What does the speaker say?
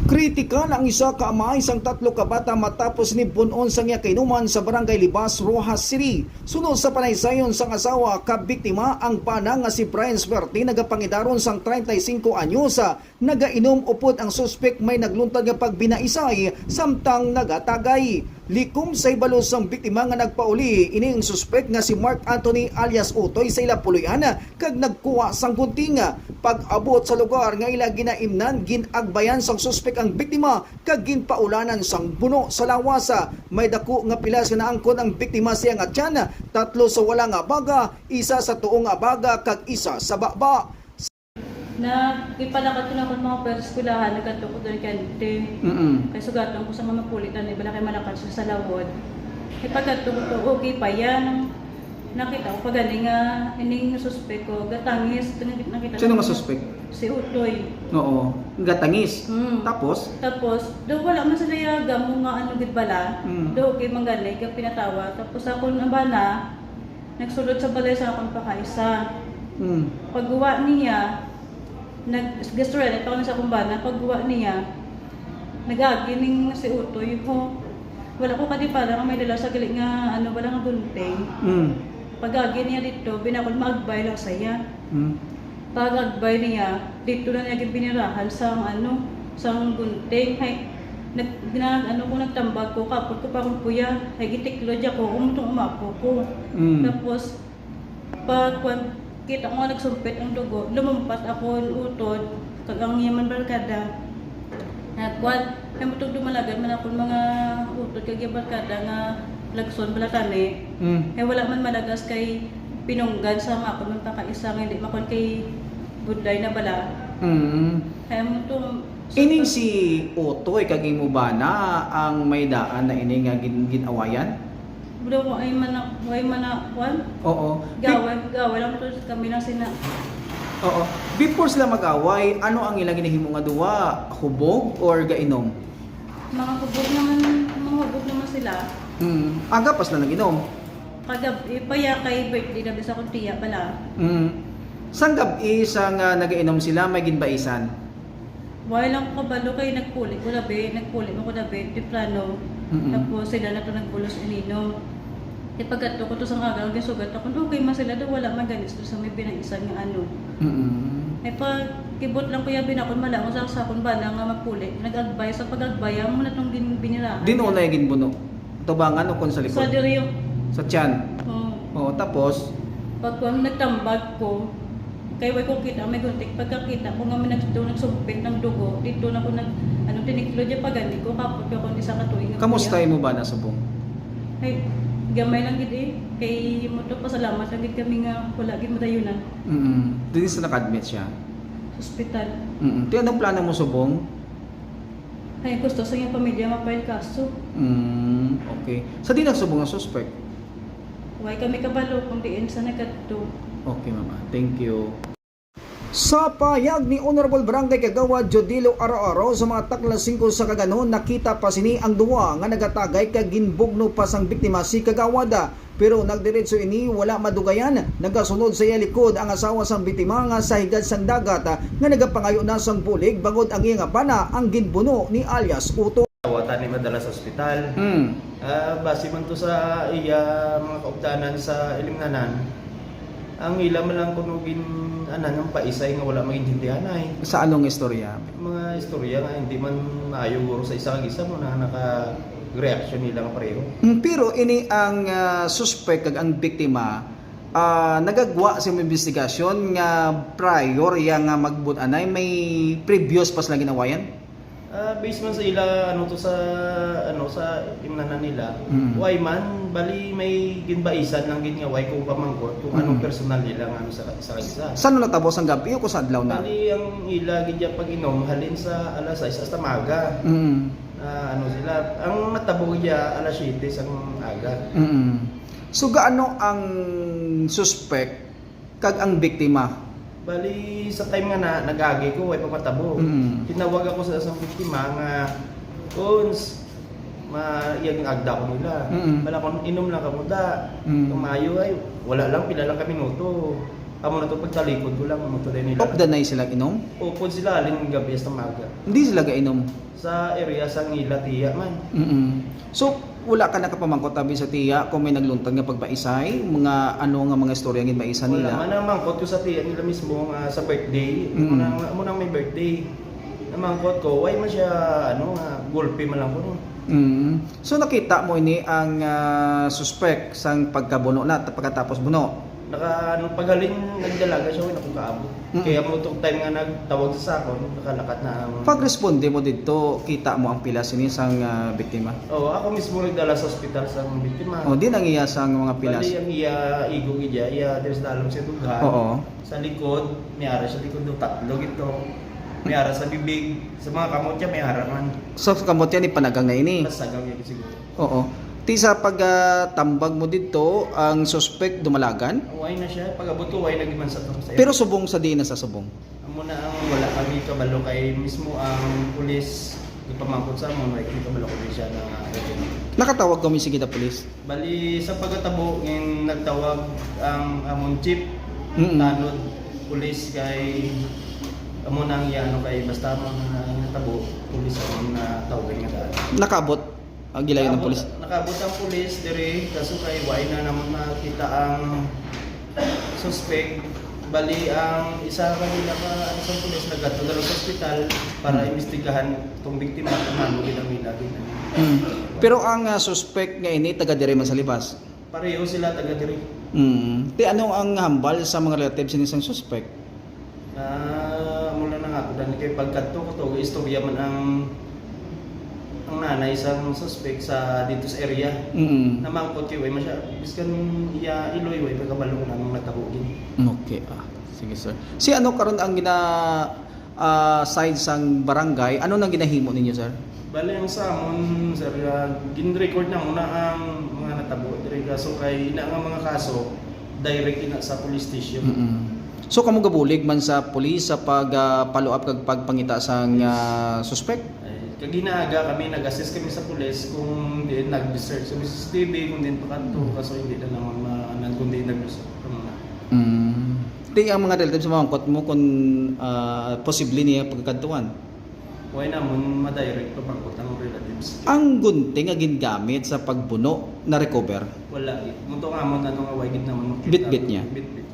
Kritikal ang isa ka ama isang tatlo ka bata matapos ni punon sa niya kainuman sa barangay Libas, Rojas City. Sunod sa panaysayon sang asawa ka biktima ang pana nga si Brian Swerte nagapangidaron sang 35 anyos. Nagainom upod ang suspek may nagluntad nga pagbinaisay samtang nagatagay. Likom sa ibalos ang biktima nga nagpauli ini ang suspek nga si Mark Anthony alias Utoy sa ila puluyan kag nagkuha sang gunting. Pag-abot sa lugar nga ila ginaimnan ginagbayan sang suspek ang biktima kag ginpaulanan sang buno sa lawasa. May dako nga pilas nga naangkon ang biktima siya nga tiyan, tatlo sa wala nga baga, isa sa tuong nga baga kag isa sa baba. Na ipalakat ko na akong mga perskulahan, nagkanto ko doon kante. Kaya sugatong ko sa mga pulitan, iba na kayo malakat siya sa lawod. Ipagkanto ko to, okay pa yan. Nakita ko pag gani nga, ining suspek ko, gatangis. Nakita Sino nga suspek? Si Utoy. Oo, gatangis. Tapos? Tapos, do wala man sila yaga mo nga ano gid bala. Do okay manggali, kaya pinatawa. Tapos ako na bana, nagsulod sa balay sa akong pakaisa. Pagguwa niya, nag-gasturan, ito na sa kumbana, pagguwa niya, nag-agining si Utoy ho. Wala ko kadi para may dala sa galing nga, ano, wala nga gunting. Pag-agi niya dito, binakod maagbay lang saya. Pag-agbay niya, dito na niya binirahan sa, ano, sa gunting. Hay, nagtambag ko, kapot ko pa akong kuya, hay, gitiklo dyan ko, umutong umapo ko. Tapos, pag kita ko nga nagsumpit ang dugo, lumampas ako utod, kag ang yaman barkada. Nagkuhan, ay mutog dumalagan man ako mga utod kag yung barkada nga lagson balatani. Wala man malagas kay pinunggan sa mga ako ng kakaisa nga hindi makon kay budlay na bala. Kaya mutong Ining si Utoy kag imo ba na ang may daan na ini nga ginawayan? Bro, ay manakwan? Oo. Gaway lang to kami lang sina. Oo. Before sila mag-away, ano ang ilang ginahimo nga duwa? Hubog or gainom? Mga hubog naman sila. Aga pas na nag-inom. Kagabi pa ya kay birthday na bisa kong tiya pala. Sang gabi sa nga nagainom sila may ginbaisan? Wala lang ko kabalo kay nagpulit mo ko labi, temprano. Tapos sila na to nagbulos ininom. Pagkato ko to sa kagang gisugat ako, okay man sila daw wala man ganis sa may binaisan nga ano. Pag kibot lang kuya binakon mala ko sa akon bana nga magpulit. Nag-agbay sa pag-agbay mo na tong binirahan. Dino na yung ginbuno. Tubangan o kon sa likod? Sa diri yung Sa tiyan? Oo. Tapos? Pag nagtambag ko, kaya way ko kita, may guntik. Pagkakita ko nga may nagsumpit ng dugo, dito na ko tiniklo dyan pagani ko, kapot ko kung isa katuig. Kamusta mo ba na subong? Ay, gamay lang gid eh. Kay mo to pasalamat lang gid kami nga wala gid madayunan. Dito sa naka-admit siya? Hospital. Ti anong plano mo subong? Ay, gusto sa iyong pamilya mapayal kaso. Okay. Sa di nagsubong ang suspect? Huwag kami kabalo kung diin sa nagkadto. Okay, mama. Thank you. Sa payag ni Honorable Barangay Kagawad Jodilo Aro-Aro sa mga takla 5 sa kaganon, nakita pa sini ang duwa nga nagatagay kag ginbugno pa sang biktima si Kagawad. Pero nagdiretso ini wala madugayan, nagasunod sa iya likod ang asawa sang biktima nga sa higad sang dagat nga nagapangayo na sang bulig bangod ang iya nga pana ang ginbuno ni alias Uto. Watan ni madala sa ospital. Base man to sa iya mga kaugtanan sa ilimnanan. Ang ila man lang kunugin ng paisay nga wala magintindihan ay. Sa anong istorya? Mga istorya nga hindi man maayo guro sa isa kag isa mo na naka-reaction nila nga pareho. Pero ini ang suspect kag ang biktima nagagwa sa investigasyon nga prior ya nga magbut-anay may previous pas na ginawayan? Based man sa ila sa imnanan nila. Why man bali may ginbaisan lang gid nga why ko pamangkot kung anong personal nila nga sa isa. Saan natabos ang gabi o kung sa adlaw na? Bali ang ila gid pag inom halin sa alas 6 hasta maga. Sila ang natabo gid alas 7 sang aga. So gaano ang suspect kag ang biktima? Bali sa time nga nagagi ko way pamatabo. Tinawag ako sa isang biktima nga uns iyang agda ko nila. Bala ko inom lang kamo da. Tumayo ay wala lang pila lang ka minuto. amo na to pagtalikod ko lang mo to din nila. Of the night sila inom? Upod sila alin gabi sa maga. Hindi sila gainom. Sa area sa Ngila Tiya man. So, wala ka nakapamangkot tabi sa tiya kung may nagluntad nga pagpaisay, mga ano nga mga istorya ngin maisa Wala nila. man namangkot ko sa tiya nila mismo nga sa birthday. Amo nang may birthday. Namangkot ko, why man siya ano nga gulpi man lang ko. So nakita mo ini ang suspect sang pagkabuno na pagkatapos buno. Paghalin nagdalaga siya wala akong kaabot. Kaya mo tok time nga nagtawag sa sakon, nakalakat na ang Pag responde mo dito, kita mo ang pila sini sang biktima. Oo, ako mismo nagdala sa ospital sa biktima. O di nang iya sang mga pilas. Bali ang iya igong iya there's dalong siya dughan. Oo. Sa likod, may ara sa likod do tatlo gito. May ara sa bibig, sa mga kamot niya may ara man. So kamot yan ipanagang na ini. Mas sagaw yan siguro. Oo. Ti sa pagtambag mo dito, ang suspect dumalagan. Uway na siya, pag-abot ko, uway nagiman sa tong sayo. Pero subong sa di na sa subong. Amo na ang wala kami kabalo kay mismo ang pulis ipamangkot sa amon, wala kami kabalo ko siya na Nakatawag kami sige ta pulis. Bali sa pagkatabo ngin nagtawag ang amon chief tanod pulis kay amo nang ano kay basta mo na natabo pulis amon na tawagan nga daan. Nakabot ang gilayon ng pulis. Nakabot ang pulis dire kaso kay way na naman makita ang suspect. Bali ang isa kanila pa ang isang pulis nagdala sa ospital para imbestigahan tong biktima kung ano ginamit lagi na. Pero ang suspect nga ini taga dire man sa libas. Pareho sila taga dire. Ti ano ang hambal sa mga relatives ni isang suspect? Mula na nga ako dahil kay pagkadto ko to istorya man ang nanay isang suspect sa dito sa area. Namangkot kay way masya biskan iya iloy way pagkabalo na nang natahugin. Okay. Sige sir. Si ano karon ang gina side sang barangay, ano nang ginahimo ninyo sir? Bali ang sa amon sir gin-record na muna ang mga natabo dire kaso kay ina nga mga kaso direct ina sa police station. So kamo gabulig man sa pulis sa pag follow up kag pagpangita sang suspect? Kag ginaaga kami nag-assist kami sa pulis kung di nag-search sa CCTV kung din pakanto kaso hindi na naman maanan kung di nag-search. Di ang mga relatives mamangkot mo kung posible niya pagkakantuan. Why naman ma-direct pa pangkot ang relatives. Ang gunting nga gingamit sa pagbuno na recover. Wala. Munto nga mo tanong nga why gid naman makita. Bit-bit niya? Bit-bit.